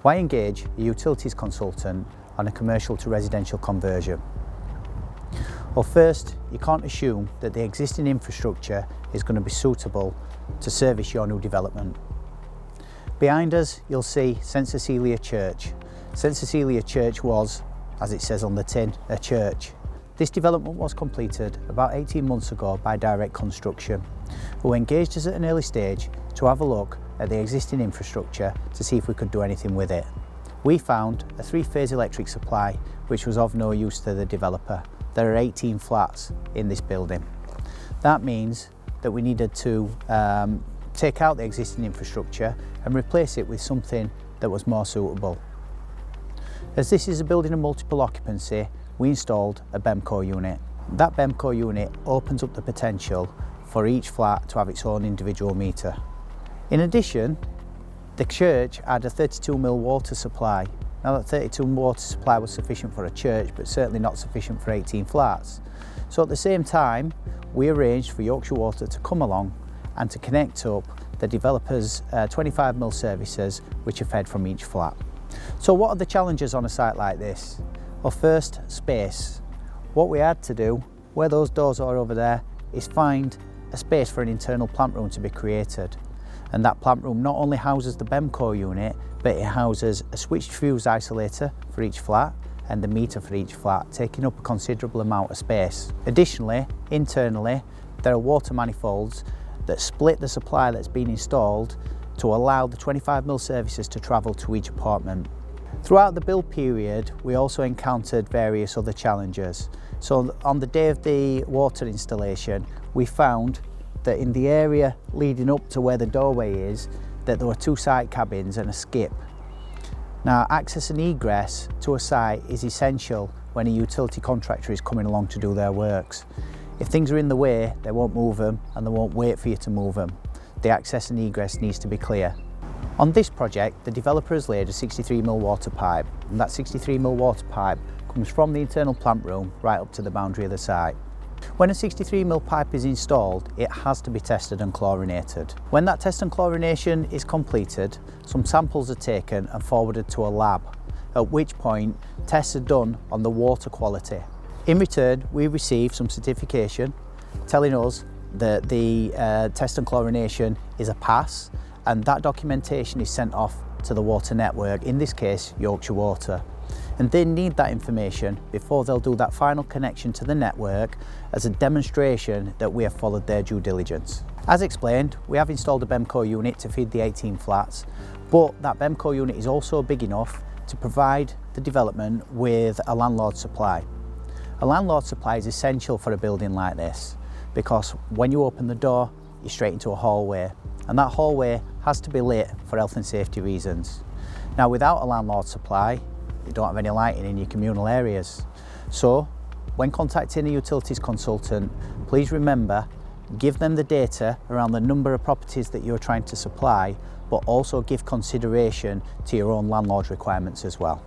Why engage a utilities consultant on a commercial to residential conversion? Well, first, you can't assume that the existing infrastructure is going to be suitable to service your new development. Behind us, you'll see St Cecilia Church. St Cecilia Church was, as it says on the tin, a church. This development was completed about 18 months ago by Direct Construction, who engaged us at an early stage to have a look at the existing infrastructure to see if we could do anything with it. We found a 3-phase electric supply which was of no use to the developer. There are 18 flats in this building. That means that we needed to take out the existing infrastructure and replace it with something that was more suitable. As this is a building of multiple occupancy, we installed a BEMCO unit. That BEMCO unit opens up the potential for each flat to have its own individual meter. In addition, the church had a 32mm water supply. Now that 32mm water supply was sufficient for a church, but certainly not sufficient for 18 flats. So at the same time, we arranged for Yorkshire Water to come along and to connect up the developer's 25mm services, which are fed from each flat. So what are the challenges on a site like this? Well, first, space. What we had to do, where those doors are over there, is find a space for an internal plant room to be created. And that plant room not only houses the BEMCO unit, but it houses a switched fuse isolator for each flat and the meter for each flat, taking up a considerable amount of space. Additionally, internally, there are water manifolds that split the supply that's been installed to allow the 25mm services to travel to each apartment. Throughout the build period, we also encountered various other challenges. So on the day of the water installation, we found that in the area leading up to where the doorway is, that there were 2 site cabins and a skip. Now, access and egress to a site is essential when a utility contractor is coming along to do their works. If things are in the way, they won't move them and they won't wait for you to move them. The access and egress needs to be clear. On this project, the developer has laid a 63mm water pipe, and that 63mm water pipe comes from the internal plant room right up to the boundary of the site. When a 63mm pipe is installed, it has to be tested and chlorinated. When that test and chlorination is completed, some samples are taken and forwarded to a lab, at which point tests are done on the water quality. In return, we receive some certification telling us that the test and chlorination is a pass, and that documentation is sent off to the water network, in this case Yorkshire Water. And they need that information before they'll do that final connection to the network as a demonstration that we have followed their due diligence. As explained, we have installed a BEMCO unit to feed the 18 flats, but that BEMCO unit is also big enough to provide the development with a landlord supply. A landlord supply is essential for a building like this because when you open the door, you're straight into a hallway, and that hallway has to be lit for health and safety reasons. Now, without a landlord supply, you don't have any lighting in your communal areas. So, when contacting a utilities consultant, please remember, give them the data around the number of properties that you're trying to supply, but also give consideration to your own landlord requirements as well.